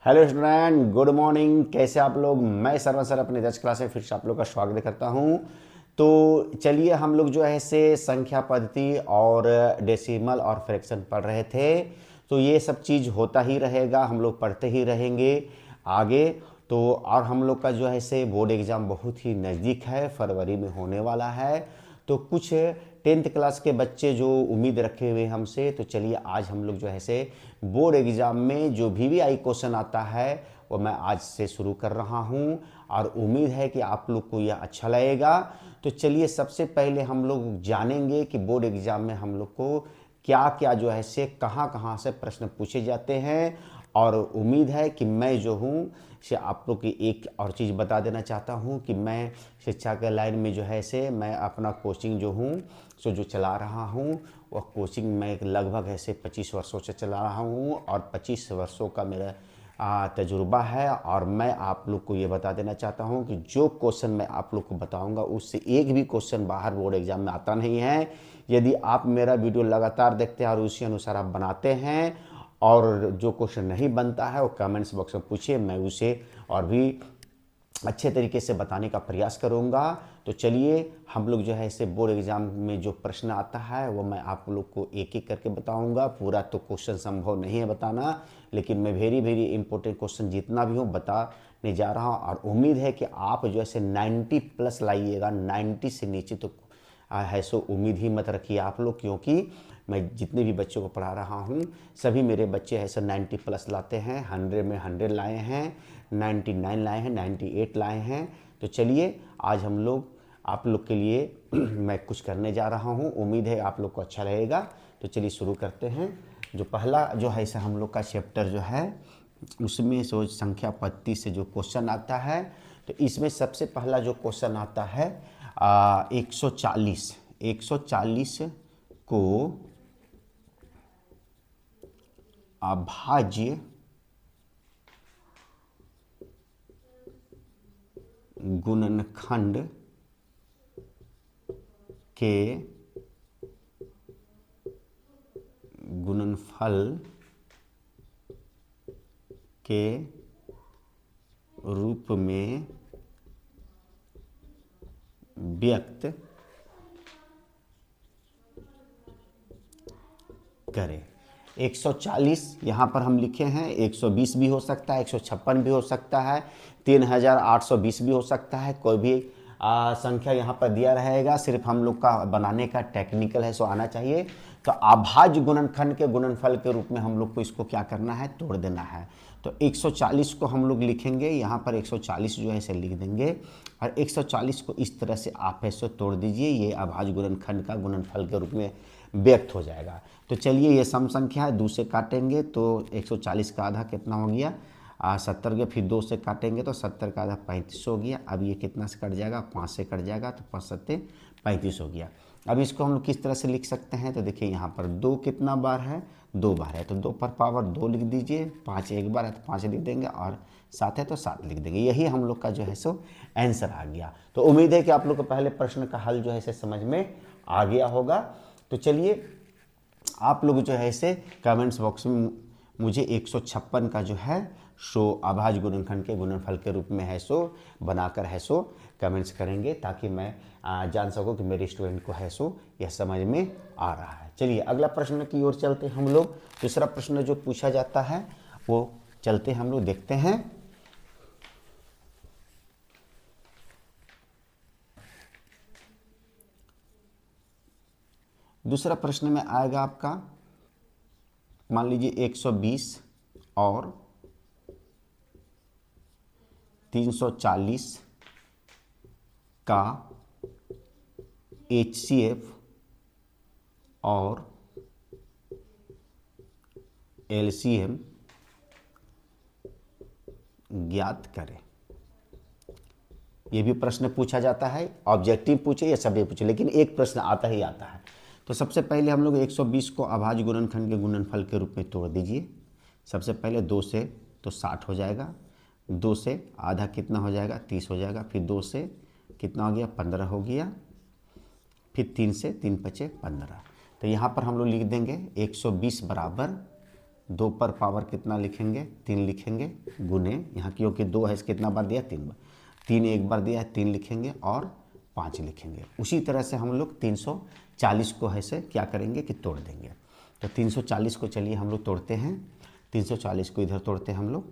Hello student, good morning. कैसे आप लोग? मैं सरवन सर अपने 10 क्लास में फिर से आप लोग का स्वागत करता हूं। तो चलिए, हम लोग जो है से संख्या पद्धति और डेसिमल और फ्रैक्शन पढ़ रहे थे। तो ये सब चीज़ होता ही रहेगा, हम लोग पढ़ते ही रहेंगे आगे। तो और हम लोग का जो है से बोर्ड एग्ज़ाम बहुत ही नज़दीक है, फरवरी में होने वाला है। तो कुछ 10th क्लास के बच्चे जो उम्मीद रखे हुए हमसे, तो चलिए आज हम लोग जो है से बोर्ड एग्ज़ाम में जो VVI क्वेश्चन आता है वो मैं आज से शुरू कर रहा हूँ और उम्मीद है कि आप लोग को यह अच्छा लगेगा। तो चलिए, सबसे पहले हम लोग जानेंगे कि बोर्ड एग्ज़ाम में हम लोग को क्या क्या जो है से कहाँ कहाँ से प्रश्न पूछे जाते हैं। और उम्मीद है कि मैं जो हूँ से आप लोग की एक और चीज़ बता देना चाहता हूँ कि मैं शिक्षा के लाइन में जो है से मैं अपना कोचिंग जो हूँ सो जो चला रहा हूँ, वह कोचिंग मैं लगभग ऐसे 25 वर्षों से चला रहा हूँ और 25 वर्षों का मेरा तजुर्बा है। और मैं आप लोग को ये बता देना चाहता हूँ कि जो क्वेश्चन मैं आप लोग को बताऊँगा उससे एक भी क्वेश्चन बाहर बोर्ड एग्जाम में आता नहीं है। यदि आप मेरा वीडियो लगातार देखते हैं और उसी अनुसार आप बनाते हैं और जो क्वेश्चन नहीं बनता है वो कमेंट्स बॉक्स में पूछिए, मैं उसे और भी अच्छे तरीके से बताने का प्रयास करूंगा। तो चलिए, हम लोग जो है इसे बोर्ड एग्जाम में जो प्रश्न आता है वो मैं आप लोग को एक एक करके बताऊंगा। पूरा तो क्वेश्चन संभव नहीं है बताना, लेकिन मैं वेरी वेरी इंपॉर्टेंट क्वेश्चन जितना भी हूँ बताने जा रहा हूँ। और उम्मीद है कि आप जो है 90 प्लस लाइएगा। 90 से नीचे तो है सो उम्मीद ही मत रखिए आप लोग, क्योंकि मैं जितने भी बच्चों को पढ़ा रहा हूँ सभी मेरे बच्चे ऐसे 90 प्लस लाते हैं। 100 में 100 लाए हैं, 99 लाए हैं, 98 लाए हैं। तो चलिए, आज हम लोग आप लोग के लिए मैं कुछ करने जा रहा हूँ, उम्मीद है आप लोग को अच्छा लगेगा। तो चलिए शुरू करते हैं। जो पहला जो है इसे हम लोग का चैप्टर जो है उसमें सो संख्या पद्धति से जो क्वेश्चन आता है, तो इसमें सबसे पहला जो क्वेश्चन आता है 140 को अभाज्य गुणनखंड के गुणनफल के रूप में व्यक्त करें। 140 यहाँ पर हम लिखे हैं, 120 भी हो सकता है, 156 भी हो सकता है, 3820 भी हो सकता है। कोई भी संख्या यहाँ पर दिया रहेगा, सिर्फ हम लोग का बनाने का टेक्निकल है सो आना चाहिए। तो अभाज्य गुणनखंड के गुणनफल के रूप में हम लोग को इसको क्या करना है, तोड़ देना है। तो 140 को हम लोग लिखेंगे, यहाँ पर 140 जो है इसे लिख देंगे और 140 को इस तरह से आप ऐसे तोड़ दीजिए, ये अभाज्य गुणनखंड का गुणनफल के रूप में व्यक्त हो जाएगा। तो चलिए, ये सम संख्या है, 2 से काटेंगे तो 140 का आधा कितना हो गया 70 के, फिर 2 से काटेंगे तो 70 का आधा 35 हो गया। अब ये कितना से कट जाएगा, 5 से कट जाएगा तो 5 सत्ते 35 हो गया। अब इसको हम लोग किस तरह से लिख सकते हैं, तो देखिए यहाँ पर 2 कितना बार है, 2 बार है तो 2 पर पावर 2 लिख दीजिए। 5 एक बार है तो 5 लिख देंगे और 7 है तो 7 लिख देंगे। यही हम लोग का जो है सो आंसर आ गया। तो उम्मीद है कि आप लोग को पहले प्रश्न का हल जो है इसे समझ में आ गया होगा। तो चलिए, आप लोग जो है इसे कमेंट्स बॉक्स में मुझे 156 का जो है सो अभाज्य गुणनखंड के गुणनफल के रूप में है सो बनाकर है सो कमेंट्स करेंगे, ताकि मैं जान सकूं कि मेरे स्टूडेंट को है सो यह समझ में आ रहा है। चलिए अगला प्रश्न की ओर चलते हैं हम लोग। दूसरा प्रश्न जो पूछा जाता है वो चलते हम लोग देखते हैं। दूसरा प्रश्न में आएगा आपका, मान लीजिए 120 और 340 का HCF और LCM ज्ञात करें। ये भी प्रश्न पूछा जाता है, ऑब्जेक्टिव पूछे या सभी पूछे, लेकिन एक प्रश्न आता ही आता है। तो सबसे पहले हम लोग 120 को अभाज्य गुणनखंड के गुणनफल के रूप में तोड़ दीजिए। सबसे पहले 2 से तो 60 हो जाएगा, 2 से आधा कितना हो जाएगा, 30 हो जाएगा, फिर 2 से कितना हो गया, 15 हो गया, फिर 3 से 3 पचे 15। तो यहाँ पर हम लोग लिख देंगे 120 बराबर 2 पर पावर कितना लिखेंगे, 3 लिखेंगे, गुने यहाँ क्योंकि 2 है, इसके कितना बार दिया, 3 बार, 3 एक बार दिया है, 3 लिखेंगे और 5 लिखेंगे। उसी तरह से हम लोग 340 को है से क्या करेंगे कि तोड़ देंगे। तो 340 को चलिए हम लोग तोड़ते हैं, 340 को इधर तोड़ते हैं हम लोग।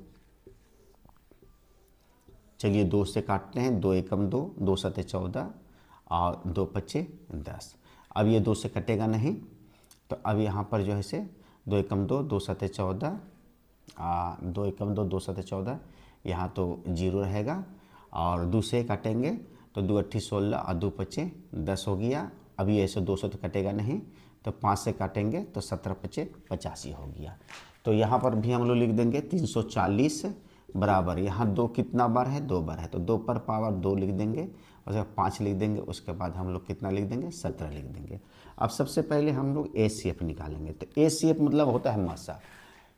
चलिए 2 से काटते हैं, 2 एकम 2, 2 सते 14 और 2 पच्चे 10। अब ये 2 से कटेगा नहीं, तो अब यहाँ पर जो है से 2 एकम 2, 2 सते 14, 2 एकम 2, 2 सते 14, यहाँ तो 0 रहेगा और 2 से काटेंगे तो 2 अट्ठी 16 और 2 पच्चे 10 हो गया। अभी ऐसे 200 तो कटेगा नहीं, तो 5 से काटेंगे तो 17 पच्चे 85 हो गया। तो यहाँ पर भी हम लोग लिख देंगे 340 बराबर, यहाँ 2 कितना बार है, 2 बार है, तो 2 पर पावर 2 लिख देंगे, उसके 5 लिख देंगे, उसके बाद हम लोग कितना लिख देंगे, 17 लिख देंगे। अब सबसे पहले हम लोग एचसीएफ निकालेंगे। तो एचसीएफ मतलब होता है मसा,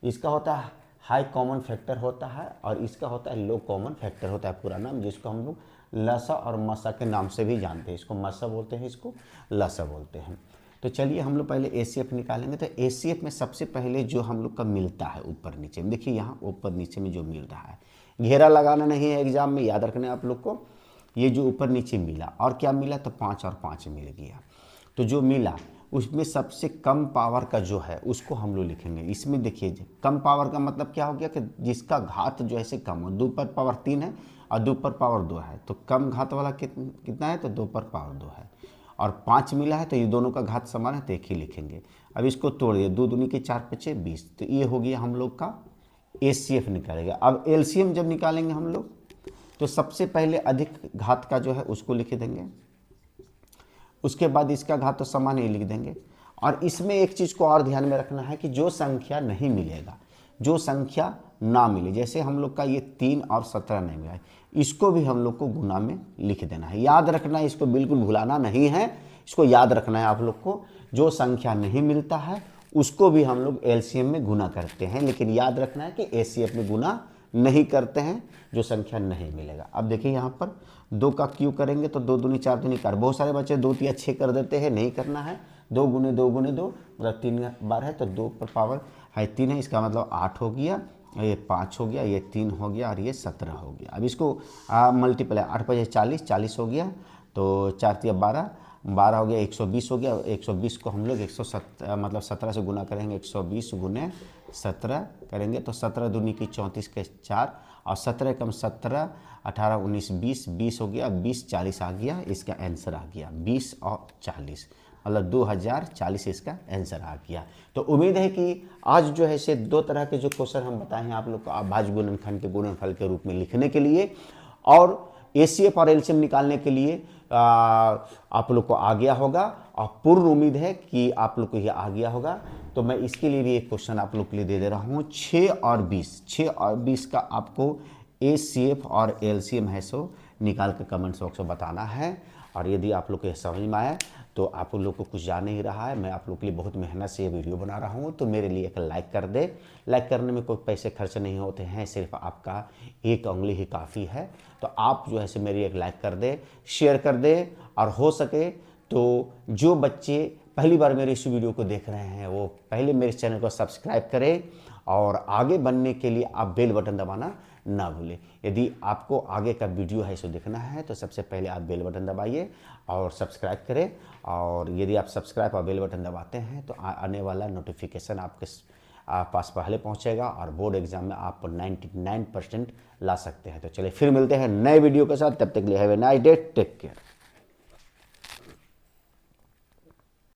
इसका होता है हाई कॉमन फैक्टर होता है और इसका होता है लो कॉमन फैक्टर होता है पूरा नाम, जिसको हम लोग लसा और मसा के नाम से भी जानते हैं। इसको मसा बोलते हैं, इसको लसा बोलते हैं। तो चलिए हम लोग पहले एचसीएफ निकालेंगे। तो एचसीएफ में सबसे पहले जो हम लोग का मिलता है ऊपर नीचे में, देखिए यहाँ ऊपर नीचे में जो मिल रहा है, घेरा लगाना नहीं है एग्जाम में, याद रखना है आप लोग को। ये जो ऊपर नीचे मिला और क्या मिला, तो 5 और 5 मिल गया। तो जो मिला उसमें सबसे कम पावर का जो है उसको हम लोग लिखेंगे। इसमें देखिए कम पावर का मतलब क्या हो गया कि जिसका घात जो है से कम हो। 2 पर पावर 3 है और 2 पर पावर 2 है, तो कम घात वाला कितना है, तो 2 पर पावर 2 है। और 5 मिला है तो ये दोनों का घात समान है, तो एक ही लिखेंगे। अब इसको तोड़ दिए, 2 दूनी के 4 पच्चे 20, तो ये हो गया हम लोग का एचसीएफ निकालेगा। अब एलसीएम जब निकालेंगे हम लोग, तो सबसे पहले अधिक घात का जो है उसको लिख देंगे, उसके बाद इसका घात तो समान ही लिख देंगे। और इसमें एक चीज़ को और ध्यान में रखना है कि जो संख्या नहीं मिलेगा, जो संख्या ना मिले, जैसे हम लोग का ये 3 और 17 नहीं मिला है, इसको भी हम लोग को गुना में लिख देना है। याद रखना है, इसको बिल्कुल भुलाना नहीं है, इसको याद रखना है आप लोग को। जो संख्या नहीं मिलता है उसको भी हम लोग एलसीएम में गुना करते हैं, लेकिन याद रखना है कि एचसीएफ में गुना नहीं करते हैं जो संख्या नहीं मिलेगा। अब देखिए यहाँ पर 2 का क्यू करेंगे तो 2 दूनी 4 दूनी 4, बहुत सारे बच्चे 2 तिया 6 कर देते हैं, नहीं करना है। 2 गुने 2 गुने 2 मतलब 3 बार है, तो 2 पर पावर है 3 है, इसका मतलब 8 हो गया, ये 5 हो गया, ये 3 हो गया और ये 17 हो गया। अब इसको मल्टीप्लाई 8 5 40, 40 हो गया, तो 4 तिया 12, 12 हो गया, 120 हो गया। 120 को हम लोग 170 मतलब 17 से गुना करेंगे, 120 गुने 17 करेंगे तो 17 दूनी की 34 के 4 और 17 कम 17, 18 19 20, 20 हो गया, 20 40 आ गया, इसका आंसर आ गया 20 और 40 मतलब 2040 इसका आंसर आ गया। तो उम्मीद है कि आज जो है से 2 तरह के जो क्वेश्चन हम बताए हैं आप लोग को अभाज्य गुणनखंड के गुणनफल के रूप में लिखने के लिए और एचसीएफ और एलसीएम निकालने के लिए आप लोग को आ गया होगा, और पूर्ण उम्मीद है कि आप लोग को यह आ गया होगा। तो मैं इसके लिए भी एक क्वेश्चन आप लोग के लिए दे रहा हूँ। 6 और 20 का आपको एचसीएफ और एलसीएम है सो निकाल के कमेंट बॉक्स में बताना है। और यदि आप लोग को यह समझ में आया तो आप लोग को कुछ जान ही रहा है, मैं आप लोग के लिए बहुत मेहनत से ये वीडियो बना रहा हूँ, तो मेरे लिए एक लाइक कर दे। लाइक करने में कोई पैसे खर्च नहीं होते हैं, सिर्फ आपका एक उंगली ही काफ़ी है। तो आप जो है से मेरी एक लाइक कर दे, शेयर कर दे, और हो सके तो जो बच्चे पहली बार मेरे इस वीडियो को देख रहे हैं वो पहले मेरे चैनल को सब्सक्राइब करें, और आगे बढ़ने के लिए आप बेल बटन दबाना ना भूलें। यदि आपको आगे का वीडियो है इसको देखना है तो सबसे पहले आप बेल बटन दबाइए और सब्सक्राइब करें। और यदि आप सब्सक्राइब और बेल बटन दबाते हैं तो आने वाला नोटिफिकेशन आपके पास पहले पहुंचेगा और बोर्ड एग्जाम में आप 99% ला सकते हैं। तो चलिए फिर मिलते हैं नए वीडियो के साथ, तब तक के लिए have a nice day, take care.